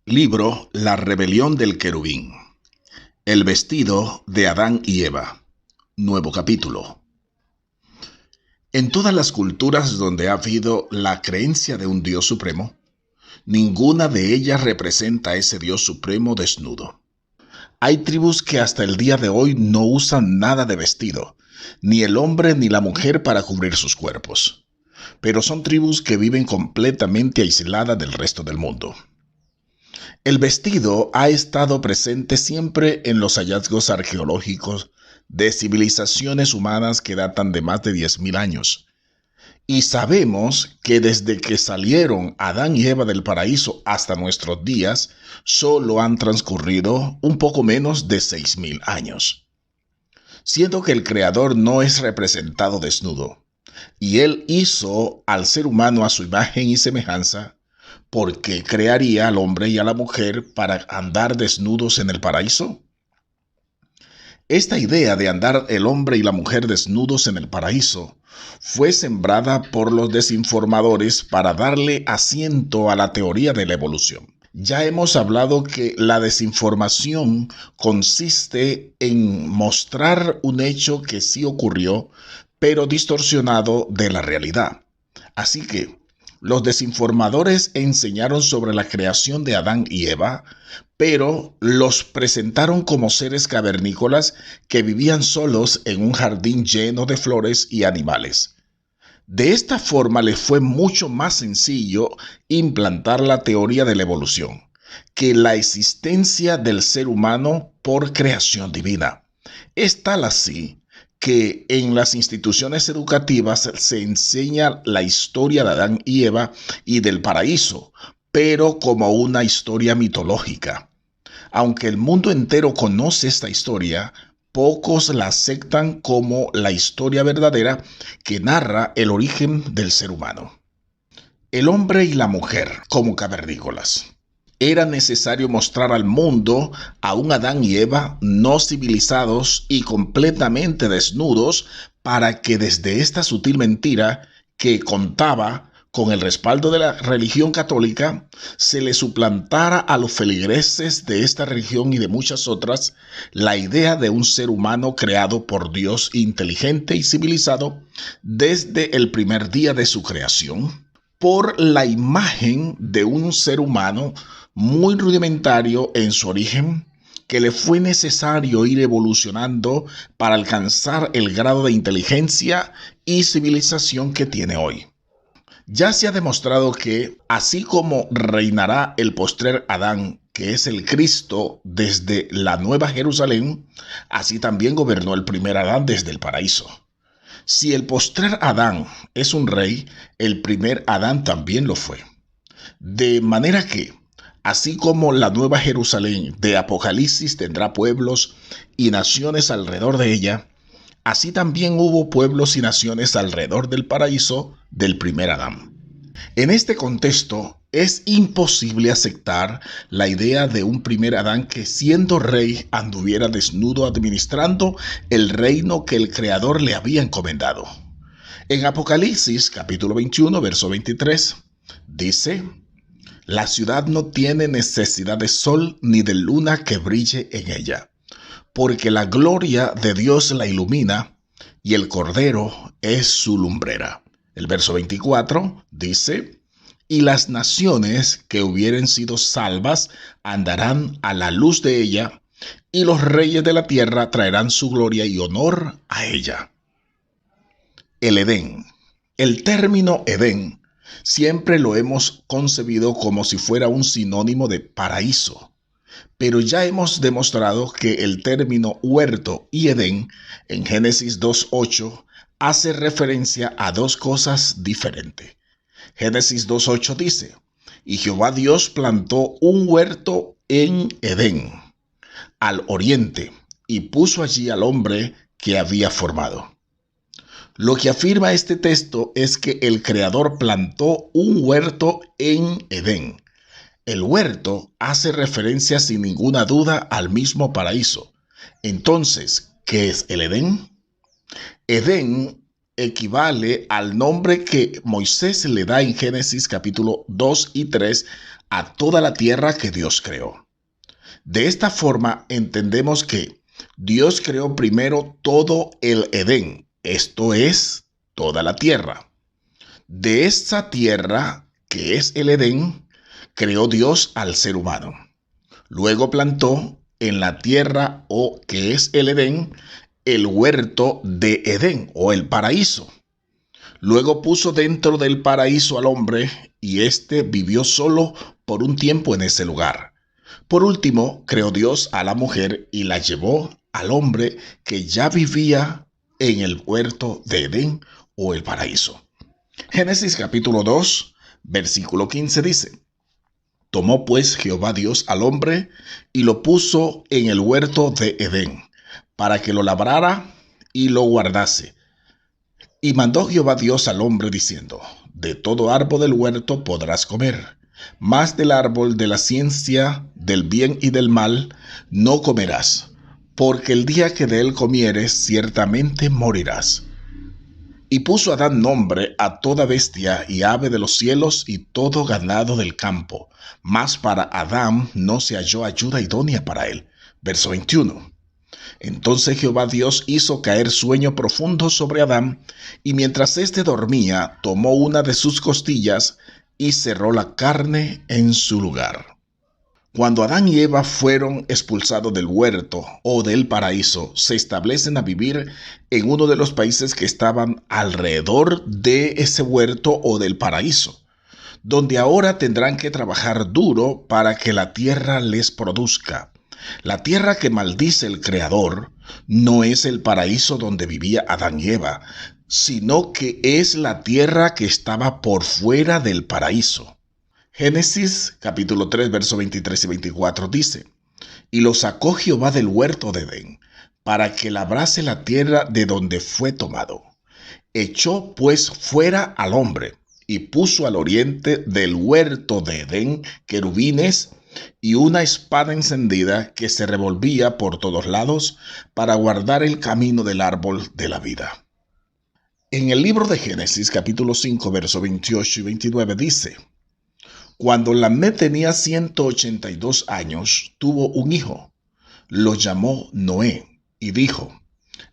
Libro La rebelión del querubín. El vestido de Adán y Eva. Nuevo capítulo. En todas las culturas donde ha habido la creencia de un Dios supremo, ninguna de ellas representa a ese Dios supremo desnudo. Hay tribus que hasta el día de hoy no usan nada de vestido, ni el hombre ni la mujer para cubrir sus cuerpos. Pero son tribus que viven completamente aisladas del resto del mundo. El vestido ha estado presente siempre en los hallazgos arqueológicos de civilizaciones humanas que datan de más de 10.000 años. Y sabemos que desde que salieron Adán y Eva del paraíso hasta nuestros días, solo han transcurrido un poco menos de 6.000 años. Siendo que el Creador no es representado desnudo, y Él hizo al ser humano a su imagen y semejanza, ¿por qué crearía al hombre y a la mujer para andar desnudos en el paraíso? Esta idea de andar el hombre y la mujer desnudos en el paraíso fue sembrada por los desinformadores para darle asiento a la teoría de la evolución. Ya hemos hablado que la desinformación consiste en mostrar un hecho que sí ocurrió, pero distorsionado de la realidad. Así que los desinformadores enseñaron sobre la creación de Adán y Eva, pero los presentaron como seres cavernícolas que vivían solos en un jardín lleno de flores y animales. De esta forma les fue mucho más sencillo implantar la teoría de la evolución que la existencia del ser humano por creación divina. Es tal así que en las instituciones educativas se enseña la historia de Adán y Eva y del paraíso, pero como una historia mitológica. Aunque el mundo entero conoce esta historia, pocos la aceptan como la historia verdadera que narra el origen del ser humano. El hombre y la mujer como cavernícolas. Era necesario mostrar al mundo a un Adán y Eva no civilizados y completamente desnudos para que desde esta sutil mentira que contaba con el respaldo de la religión católica, se le suplantara a los feligreses de esta religión y de muchas otras la idea de un ser humano creado por Dios inteligente y civilizado desde el primer día de su creación, por la imagen de un ser humano muy rudimentario en su origen, que le fue necesario ir evolucionando para alcanzar el grado de inteligencia y civilización que tiene hoy. Ya se ha demostrado que, así como reinará el postrer Adán, que es el Cristo desde la Nueva Jerusalén, así también gobernó el primer Adán desde el paraíso. Si el postrer Adán es un rey, el primer Adán también lo fue. De manera que, así como la Nueva Jerusalén de Apocalipsis tendrá pueblos y naciones alrededor de ella, así también hubo pueblos y naciones alrededor del paraíso del primer Adán. En este contexto, es imposible aceptar la idea de un primer Adán que, siendo rey, anduviera desnudo administrando el reino que el Creador le había encomendado. En Apocalipsis, capítulo 21, verso 23, dice: la ciudad no tiene necesidad de sol ni de luna que brille en ella, porque la gloria de Dios la ilumina y el Cordero es su lumbrera. El verso 24 dice: y las naciones que hubieren sido salvas andarán a la luz de ella, y los reyes de la tierra traerán su gloria y honor a ella. El Edén. El término Edén siempre lo hemos concebido como si fuera un sinónimo de paraíso, pero ya hemos demostrado que el término huerto y Edén en Génesis 2:8 hace referencia a dos cosas diferentes. Génesis 2:8 dice: y Jehová Dios plantó un huerto en Edén, al oriente, y puso allí al hombre que había formado. Lo que afirma este texto es que el Creador plantó un huerto en Edén. El huerto hace referencia sin ninguna duda al mismo paraíso. Entonces, ¿qué es el Edén? Edén equivale al nombre que Moisés le da en Génesis capítulo 2 y 3 a toda la tierra que Dios creó. De esta forma entendemos que Dios creó primero todo el Edén, esto es, toda la tierra. De esa tierra, que es el Edén, creó Dios al ser humano. Luego plantó en la tierra, que es el Edén, el huerto de Edén, o el paraíso. Luego puso dentro del paraíso al hombre, y éste vivió solo por un tiempo en ese lugar. Por último, creó Dios a la mujer y la llevó al hombre que ya vivía en el huerto de Edén, o el paraíso. Génesis capítulo 2, versículo 15 dice: Tomó pues Jehová Dios al hombre y lo puso en el huerto de Edén, para que lo labrara y lo guardase. Y mandó Jehová Dios al hombre diciendo: De todo árbol del huerto podrás comer, mas del árbol de la ciencia del bien y del mal no comerás, porque el día que de él comieres ciertamente morirás. Y puso Adán nombre a toda bestia y ave de los cielos y todo ganado del campo. Mas para Adán no se halló ayuda idónea para él. Verso 21. Entonces Jehová Dios hizo caer sueño profundo sobre Adán, y mientras éste dormía, tomó una de sus costillas y cerró la carne en su lugar. Cuando Adán y Eva fueron expulsados del huerto o del paraíso, se establecen a vivir en uno de los países que estaban alrededor de ese huerto o del paraíso, donde ahora tendrán que trabajar duro para que la tierra les produzca. La tierra que maldice el Creador no es el paraíso donde vivía Adán y Eva, sino que es la tierra que estaba por fuera del paraíso. Génesis capítulo 3, versos 23 y 24 dice: Y lo sacó Jehová del huerto de Edén, para que labrase la tierra de donde fue tomado. Echó pues fuera al hombre, y puso al oriente del huerto de Edén querubines y una espada encendida que se revolvía por todos lados para guardar el camino del árbol de la vida. En el libro de Génesis capítulo 5, versos 28 y 29 dice: Cuando Lamec tenía 182 años, tuvo un hijo. Lo llamó Noé y dijo: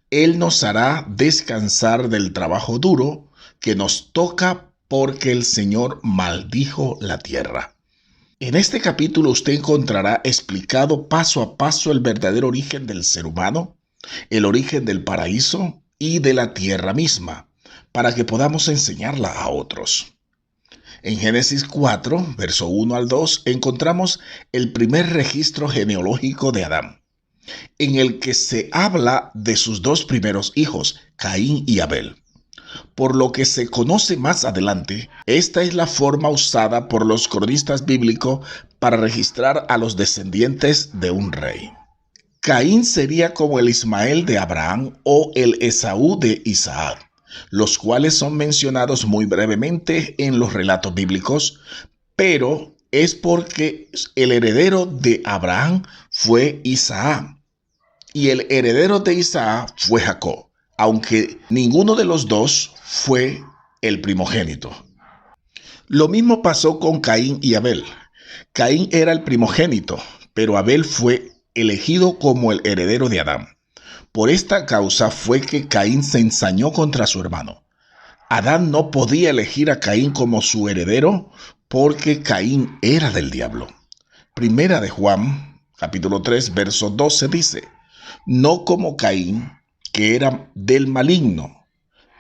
Él nos hará descansar del trabajo duro que nos toca, porque el Señor maldijo la tierra. En este capítulo usted encontrará explicado paso a paso el verdadero origen del ser humano, el origen del paraíso y de la tierra misma, para que podamos enseñarla a otros. En Génesis 4, verso 1 al 2, encontramos el primer registro genealógico de Adán, en el que se habla de sus dos primeros hijos, Caín y Abel. Por lo que se conoce más adelante, esta es la forma usada por los cronistas bíblicos para registrar a los descendientes de un rey. Caín sería como el Ismael de Abraham o el Esaú de Isaac, los cuales son mencionados muy brevemente en los relatos bíblicos, pero es porque el heredero de Abraham fue Isaac y el heredero de Isaac fue Jacob, aunque ninguno de los dos fue el primogénito. Lo mismo pasó con Caín y Abel. Caín era el primogénito, pero Abel fue elegido como el heredero de Adán. Por esta causa fue que Caín se ensañó contra su hermano. Adán no podía elegir a Caín como su heredero porque Caín era del diablo. Primera de Juan, capítulo 3, verso 12 dice: No como Caín, que era del maligno,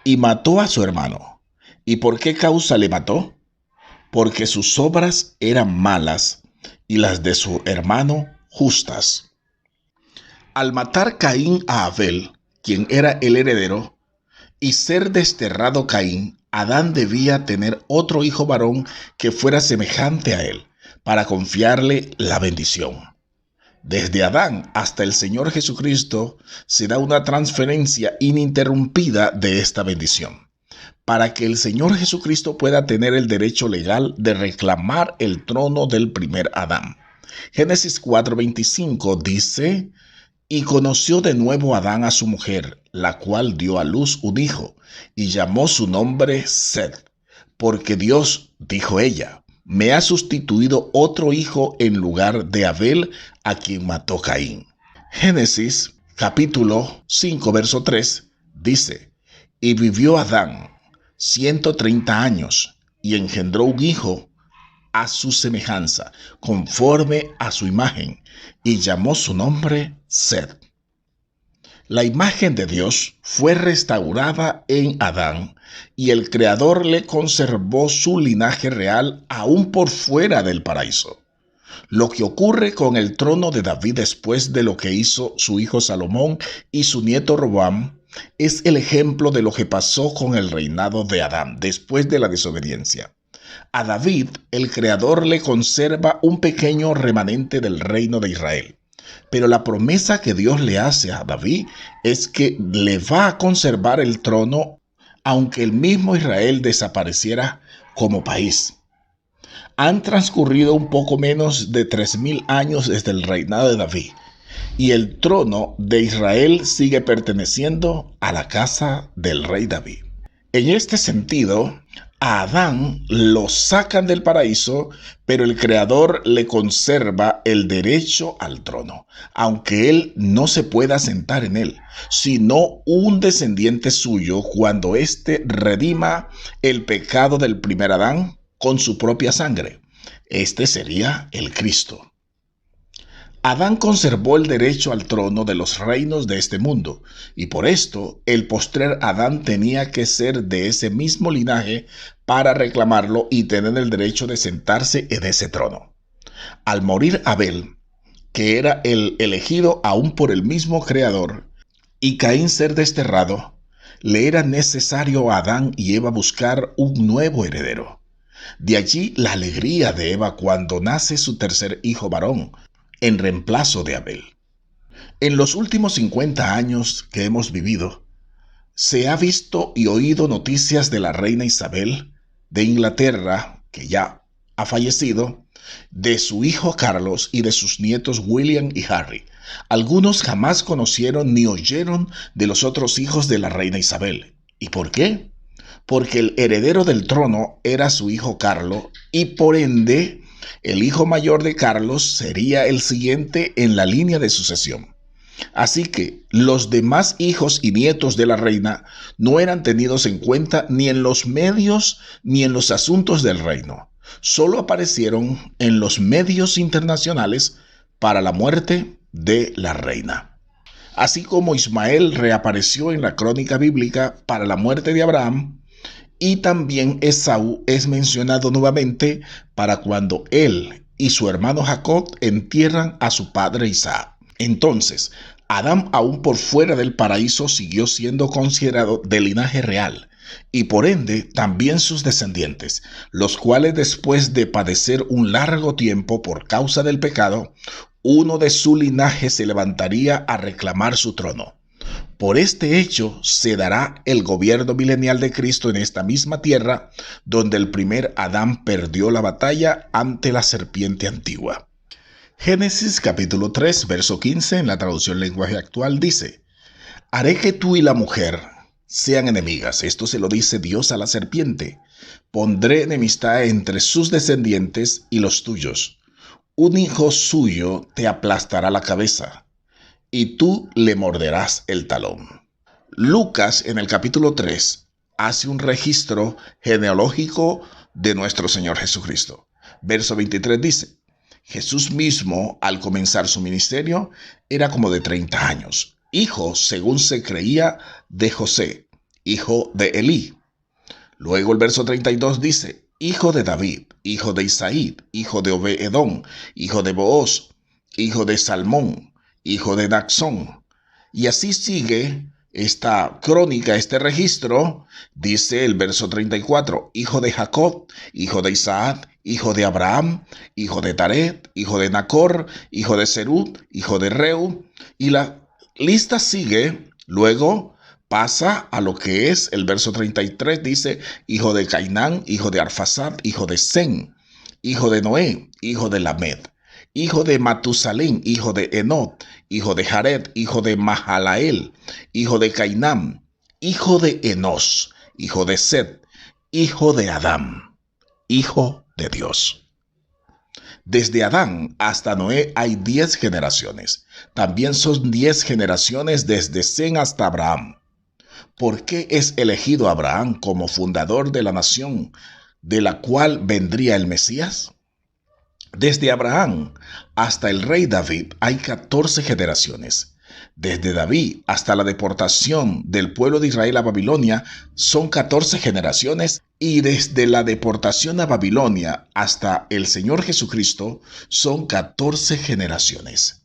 y mató a su hermano. ¿Y por qué causa le mató? Porque sus obras eran malas y las de su hermano justas. Al matar Caín a Abel, quien era el heredero, y ser desterrado Caín, Adán debía tener otro hijo varón que fuera semejante a él, para confiarle la bendición. Desde Adán hasta el Señor Jesucristo se da una transferencia ininterrumpida de esta bendición, para que el Señor Jesucristo pueda tener el derecho legal de reclamar el trono del primer Adán. Génesis 4:25 dice: Y conoció de nuevo Adán a su mujer, la cual dio a luz un hijo, y llamó su nombre Set, porque Dios, dijo ella, me ha sustituido otro hijo en lugar de Abel, a quien mató Caín. Génesis capítulo 5, verso 3 dice: y vivió Adán 130 años y engendró un hijo a su semejanza, conforme a su imagen, y llamó su nombre Set. La imagen de Dios fue restaurada en Adán y el Creador le conservó su linaje real aún por fuera del paraíso. Lo que ocurre con el trono de David después de lo que hizo su hijo Salomón y su nieto Roboam es el ejemplo de lo que pasó con el reinado de Adán después de la desobediencia. A David, el Creador le conserva un pequeño remanente del reino de Israel. Pero la promesa que Dios le hace a David es que le va a conservar el trono aunque el mismo Israel desapareciera como país. Han transcurrido un poco menos de 3000 años desde el reinado de David y el trono de Israel sigue perteneciendo a la casa del rey David. En este sentido, a Adán lo sacan del paraíso, pero el Creador le conserva el derecho al trono, aunque él no se pueda sentar en él, sino un descendiente suyo cuando éste redima el pecado del primer Adán con su propia sangre. Este sería el Cristo. Adán conservó el derecho al trono de los reinos de este mundo, y por esto el postrer Adán tenía que ser de ese mismo linaje para reclamarlo y tener el derecho de sentarse en ese trono. Al morir Abel, que era el elegido aún por el mismo Creador, y Caín ser desterrado, le era necesario a Adán y Eva buscar un nuevo heredero. De allí la alegría de Eva cuando nace su tercer hijo varón, en reemplazo de Abel. En los últimos 50 años que hemos vivido, se ha visto y oído noticias de la reina Isabel de Inglaterra, que ya ha fallecido, de su hijo Carlos y de sus nietos William y Harry. Algunos jamás conocieron ni oyeron de los otros hijos de la reina Isabel. ¿Y por qué? Porque el heredero del trono era su hijo Carlos y por ende el hijo mayor de Carlos sería el siguiente en la línea de sucesión. Así que los demás hijos y nietos de la reina no eran tenidos en cuenta ni en los medios ni en los asuntos del reino. Solo aparecieron en los medios internacionales para la muerte de la reina. Así como Ismael reapareció en la crónica bíblica para la muerte de Abraham, y también Esaú es mencionado nuevamente para cuando él y su hermano Jacob entierran a su padre Isaac. Entonces, Adán, aún por fuera del paraíso, siguió siendo considerado de linaje real, y por ende también sus descendientes, los cuales después de padecer un largo tiempo por causa del pecado, uno de su linaje se levantaría a reclamar su trono. Por este hecho se dará el gobierno milenial de Cristo en esta misma tierra, donde el primer Adán perdió la batalla ante la serpiente antigua. Génesis capítulo 3, verso 15, en la traducción lenguaje actual, dice: haré que tú y la mujer sean enemigas. Esto se lo dice Dios a la serpiente. Pondré enemistad entre sus descendientes y los tuyos. Un hijo suyo te aplastará la cabeza, y tú le morderás el talón. Lucas, en el capítulo 3, hace un registro genealógico de nuestro Señor Jesucristo. Verso 23 dice: Jesús mismo, al comenzar su ministerio, era como de 30 años, hijo, según se creía, de José, hijo de Elí. Luego el verso 32 dice: hijo de David, hijo de Isaí, hijo de Obed-edom, hijo de Booz, hijo de Salmón, hijo de Naxón. Y así sigue esta crónica, este registro. Dice el verso 34, hijo de Jacob, hijo de Isaac, hijo de Abraham, hijo de Taret, hijo de Nacor, hijo de Serug, hijo de Reu. Y la lista sigue. Luego pasa a lo que es el verso 33, dice: hijo de Cainán, hijo de Arfaxad, hijo de Sem, hijo de Noé, hijo de Lamed, hijo de Matusalén, hijo de Enoc, hijo de Jared, hijo de Mahalael, hijo de Cainán, hijo de Enos, hijo de Set, hijo de Adán, hijo de Dios. Desde Adán hasta Noé hay 10 generaciones. También son 10 generaciones desde Sem hasta Abraham. ¿Por qué es elegido Abraham como fundador de la nación de la cual vendría el Mesías? Desde Abraham hasta el rey David hay 14 generaciones. Desde David hasta la deportación del pueblo de Israel a Babilonia son 14 generaciones, y desde la deportación a Babilonia hasta el Señor Jesucristo son 14 generaciones.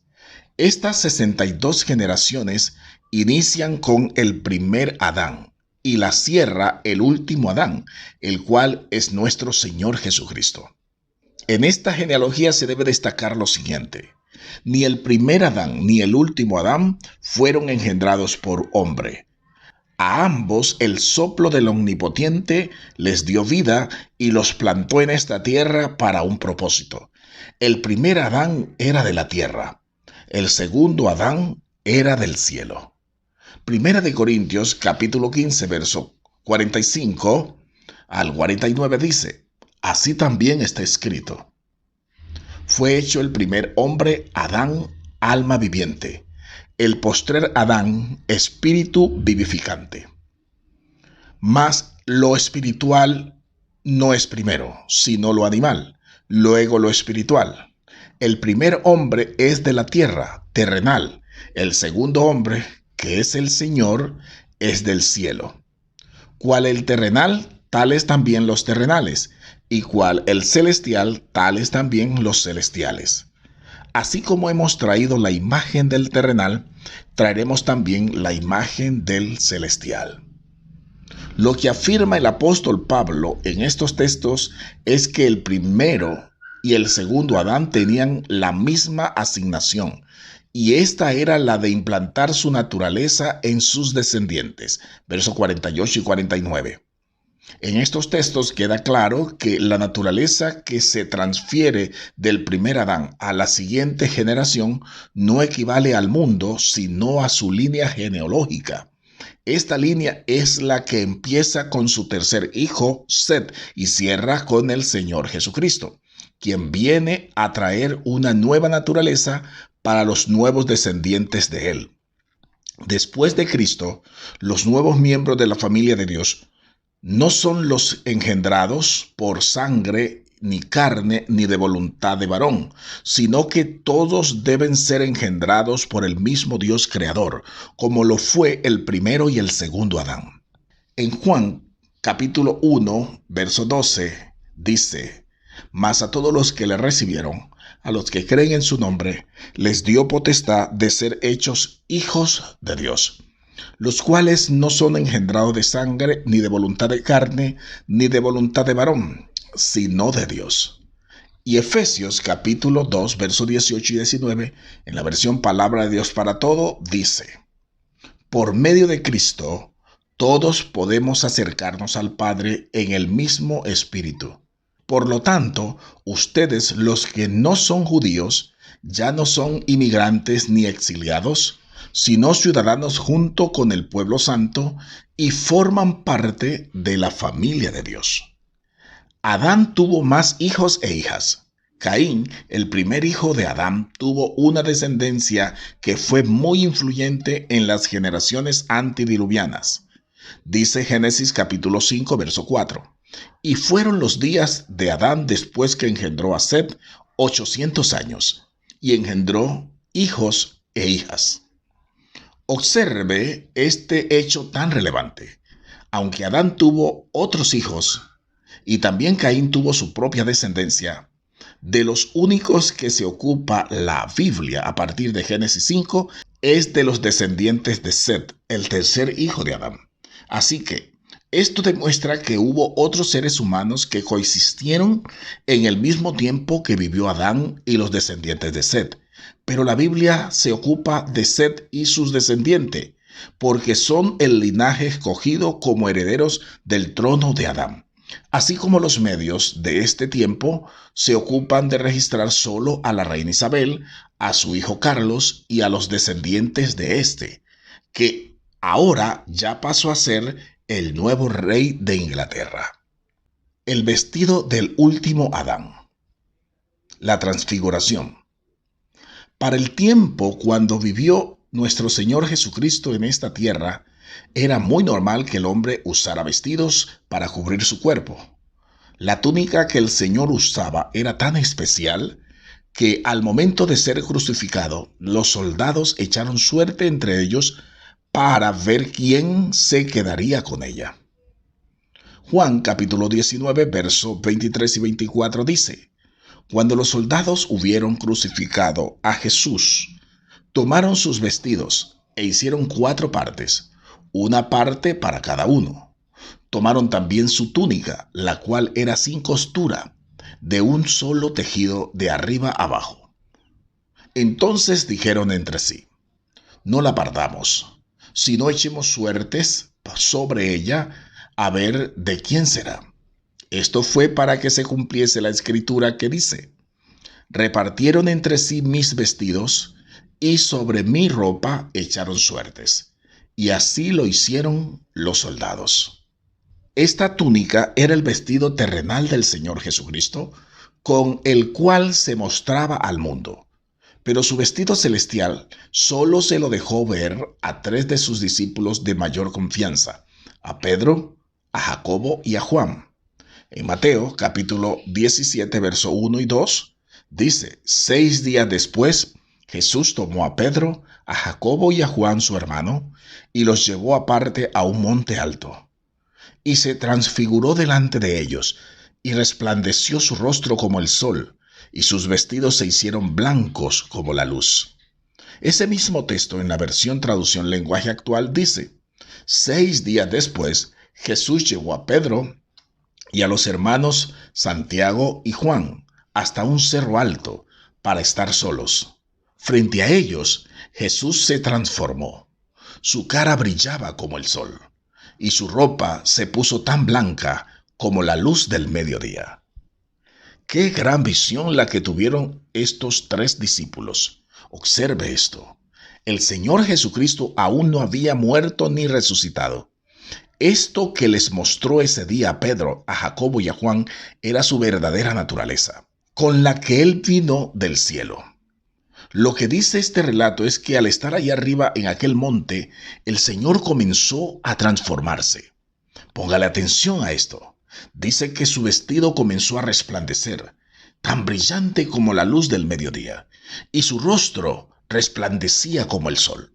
Estas 62 generaciones inician con el primer Adán y la cierra el último Adán, el cual es nuestro Señor Jesucristo. En esta genealogía se debe destacar lo siguiente: ni el primer Adán ni el último Adán fueron engendrados por hombre. A ambos el soplo del Omnipotente les dio vida y los plantó en esta tierra para un propósito. El primer Adán era de la tierra, el segundo Adán era del cielo. Primera de Corintios capítulo 15, verso 45 al 49 dice: así también está escrito: fue hecho el primer hombre, Adán, alma viviente; el postrer Adán, espíritu vivificante. Mas lo espiritual no es primero, sino lo animal, luego lo espiritual. El primer hombre es de la tierra, terrenal; el segundo hombre, que es el Señor, es del cielo. Cual el terrenal, tales también los terrenales; y cual el celestial, tales también los celestiales. Así como hemos traído la imagen del terrenal, traeremos también la imagen del celestial. Lo que afirma el apóstol Pablo en estos textos es que el primero y el segundo Adán tenían la misma asignación, y esta era la de implantar su naturaleza en sus descendientes. Versos 48 y 49. En estos textos queda claro que la naturaleza que se transfiere del primer Adán a la siguiente generación no equivale al mundo, sino a su línea genealógica. Esta línea es la que empieza con su tercer hijo, Set, y cierra con el Señor Jesucristo, quien viene a traer una nueva naturaleza para los nuevos descendientes de él. Después de Cristo, los nuevos miembros de la familia de Dios no son los engendrados por sangre, ni carne, ni de voluntad de varón, sino que todos deben ser engendrados por el mismo Dios creador, como lo fue el primero y el segundo Adán. En Juan capítulo 1, verso 12, dice: mas a todos los que le recibieron, a los que creen en su nombre, les dio potestad de ser hechos hijos de Dios, los cuales no son engendrados de sangre, ni de voluntad de carne, ni de voluntad de varón, sino de Dios. Y Efesios capítulo 2, versos 18 y 19, en la versión Palabra de Dios para Todo, dice: por medio de Cristo, todos podemos acercarnos al Padre en el mismo Espíritu. Por lo tanto, ustedes, los que no son judíos, ya no son inmigrantes ni exiliados, sino ciudadanos junto con el pueblo santo, y forman parte de la familia de Dios. Adán tuvo más hijos e hijas. Caín, el primer hijo de Adán, tuvo una descendencia que fue muy influyente en las generaciones antediluvianas. Dice Génesis capítulo 5, verso 4. Y fueron los días de Adán después que engendró a Set 800 años, y engendró hijos e hijas. Observe este hecho tan relevante. Aunque Adán tuvo otros hijos y también Caín tuvo su propia descendencia, de los únicos que se ocupa la Biblia a partir de Génesis 5 es de los descendientes de Set, el tercer hijo de Adán. Así que esto demuestra que hubo otros seres humanos que coexistieron en el mismo tiempo que vivió Adán y los descendientes de Set. Pero la Biblia se ocupa de Set y sus descendientes, porque son el linaje escogido como herederos del trono de Adán. Así como los medios de este tiempo se ocupan de registrar solo a la reina Isabel, a su hijo Carlos y a los descendientes de este, que ahora ya pasó a ser el nuevo rey de Inglaterra. El vestido del último Adán. la transfiguración. Para el tiempo cuando vivió nuestro Señor Jesucristo en esta tierra, era muy normal que el hombre usara vestidos para cubrir su cuerpo. La túnica que el Señor usaba era tan especial que al momento de ser crucificado, los soldados echaron suerte entre ellos para ver quién se quedaría con ella. Juan capítulo 19, versos 23 y 24 dice: Cuando los soldados hubieron crucificado a Jesús, tomaron sus vestidos e hicieron 4 partes, una parte para cada uno. Tomaron también su túnica, la cual era sin costura, de un solo tejido de arriba abajo. Entonces dijeron entre sí: No la partamos, sino echemos suertes sobre ella, a ver de quién será. Esto fue para que se cumpliese la escritura que dice: Repartieron entre sí mis vestidos, y sobre mi ropa echaron suertes. Y así lo hicieron los soldados. Esta túnica era el vestido terrenal del Señor Jesucristo, con el cual se mostraba al mundo. Pero su vestido celestial solo se lo dejó ver a 3 de sus discípulos de mayor confianza: a Pedro, a Jacobo y a Juan. En Mateo capítulo 17, verso 1 y 2, dice: 6 días después, Jesús tomó a Pedro, a Jacobo y a Juan su hermano, y los llevó aparte a un monte alto. Y se transfiguró delante de ellos, y resplandeció su rostro como el sol, y sus vestidos se hicieron blancos como la luz. Ese mismo texto en la versión traducción lenguaje actual dice: 6 días después, Jesús llevó a Pedro y a los hermanos Santiago y Juan hasta un cerro alto para estar solos. Frente a ellos, Jesús se transformó. Su cara brillaba como el sol, y su ropa se puso tan blanca como la luz del mediodía. Qué gran visión la que tuvieron estos 3 discípulos. Observe esto. El Señor Jesucristo aún no había muerto ni resucitado. Esto que les mostró ese día a Pedro, a Jacobo y a Juan era su verdadera naturaleza, con la que Él vino del cielo. Lo que dice este relato es que al estar allá arriba en aquel monte, el Señor comenzó a transformarse. Póngale atención a esto. Dice que su vestido comenzó a resplandecer, tan brillante como la luz del mediodía, y su rostro resplandecía como el sol.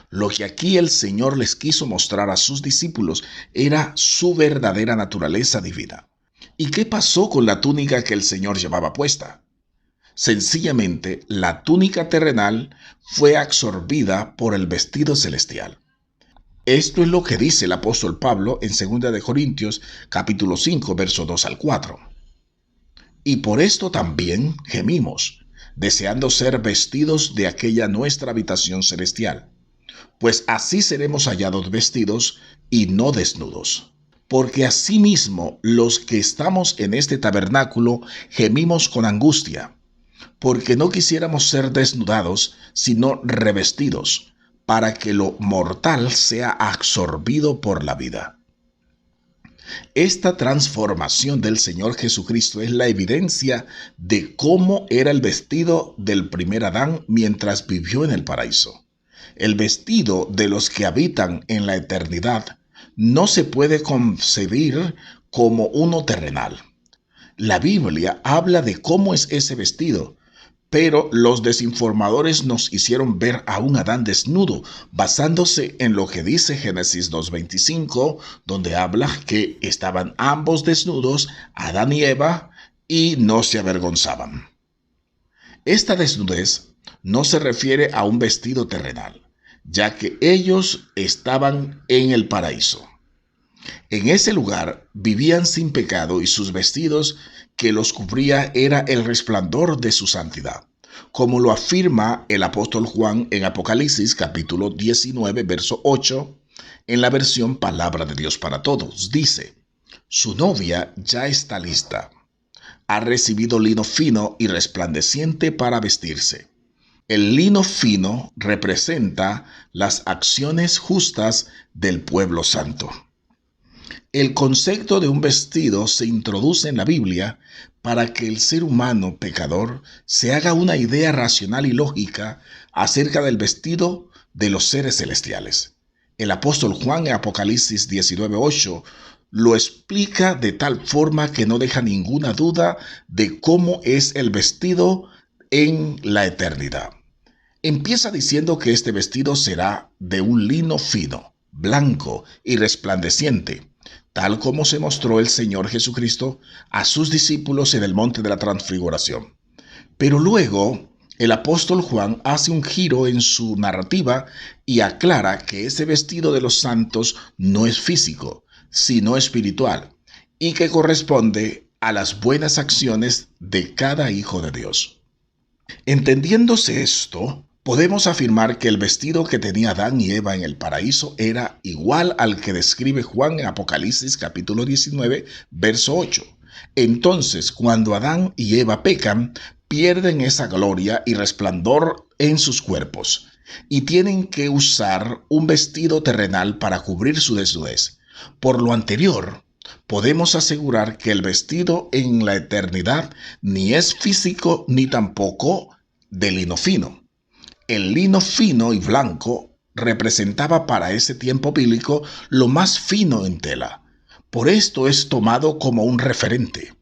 Lo que aquí el Señor les quiso mostrar a sus discípulos era su verdadera naturaleza divina. ¿Y qué pasó con la túnica que el Señor llevaba puesta? Sencillamente, la túnica terrenal fue absorbida por el vestido celestial. Esto es lo que dice el apóstol Pablo en 2 de Corintios, capítulo 5, versos 2 al 4. Y por esto también gemimos, deseando ser vestidos de aquella nuestra habitación celestial, pues así seremos hallados vestidos y no desnudos. Porque asimismo los que estamos en este tabernáculo gemimos con angustia, porque no quisiéramos ser desnudados, sino revestidos, para que lo mortal sea absorbido por la vida. Esta transformación del Señor Jesucristo es la evidencia de cómo era el vestido del primer Adán mientras vivió en el paraíso. El vestido de los que habitan en la eternidad no se puede concebir como uno terrenal. La Biblia habla de cómo es ese vestido, pero los desinformadores nos hicieron ver a un Adán desnudo, basándose en lo que dice Génesis 2:25, donde habla que estaban ambos desnudos, Adán y Eva, y no se avergonzaban. Esta desnudez no se refiere a un vestido terrenal, ya que ellos estaban en el paraíso. En ese lugar vivían sin pecado y sus vestidos que los cubría era el resplandor de su santidad, como lo afirma el apóstol Juan en Apocalipsis capítulo 19, verso 8, en la versión Palabra de Dios para Todos. Dice: su novia ya está lista, ha recibido lino fino y resplandeciente para vestirse. El lino fino representa las acciones justas del pueblo santo. El concepto de un vestido se introduce en la Biblia para que el ser humano pecador se haga una idea racional y lógica acerca del vestido de los seres celestiales. El apóstol Juan en Apocalipsis 19:8 lo explica de tal forma que no deja ninguna duda de cómo es el vestido en la eternidad. Empieza diciendo que este vestido será de un lino fino, blanco y resplandeciente, tal como se mostró el Señor Jesucristo a sus discípulos en el monte de la transfiguración. Pero luego el apóstol Juan hace un giro en su narrativa y aclara que ese vestido de los santos no es físico, sino espiritual, y que corresponde a las buenas acciones de cada hijo de Dios. Entendiéndose esto, podemos afirmar que el vestido que tenía Adán y Eva en el paraíso era igual al que describe Juan en Apocalipsis capítulo 19, verso 8. Entonces, cuando Adán y Eva pecan, pierden esa gloria y resplandor en sus cuerpos y tienen que usar un vestido terrenal para cubrir su desnudez. Por lo anterior, podemos asegurar que el vestido en la eternidad ni es físico ni tampoco de lino fino. El lino fino y blanco representaba para ese tiempo bíblico lo más fino en tela. Por esto es tomado como un referente.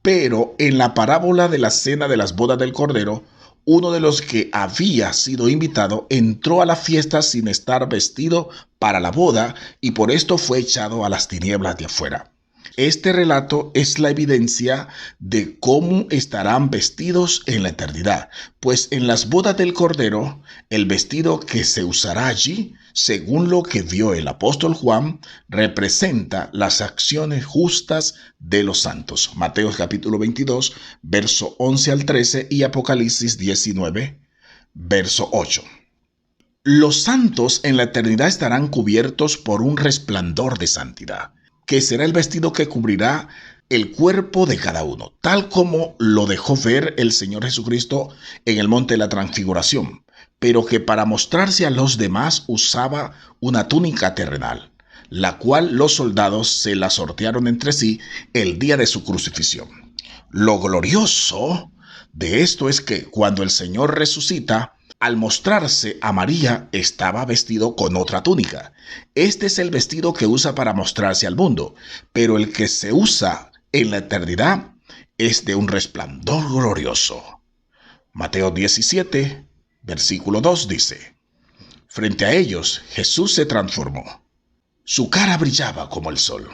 Pero en la parábola de la cena de las bodas del Cordero, uno de los que había sido invitado entró a la fiesta sin estar vestido para la boda y por esto fue echado a las tinieblas de afuera. Este relato es la evidencia de cómo estarán vestidos en la eternidad, pues en las bodas del Cordero, el vestido que se usará allí, según lo que vio el apóstol Juan, representa las acciones justas de los santos. Mateo capítulo 22, verso 11 al 13 y Apocalipsis 19, verso 8. Los santos en la eternidad estarán cubiertos por un resplandor de santidad, que será el vestido que cubrirá el cuerpo de cada uno, tal como lo dejó ver el Señor Jesucristo en el monte de la transfiguración, pero que para mostrarse a los demás usaba una túnica terrenal, la cual los soldados se la sortearon entre sí el día de su crucifixión. Lo glorioso de esto es que cuando el Señor resucita, al mostrarse a María, estaba vestido con otra túnica. Este es el vestido que usa para mostrarse al mundo, pero el que se usa en la eternidad es de un resplandor glorioso. Mateo 17, versículo 2 dice: frente a ellos Jesús se transformó. Su cara brillaba como el sol,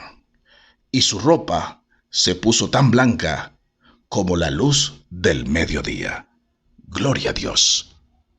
y su ropa se puso tan blanca como la luz del mediodía. Gloria a Dios.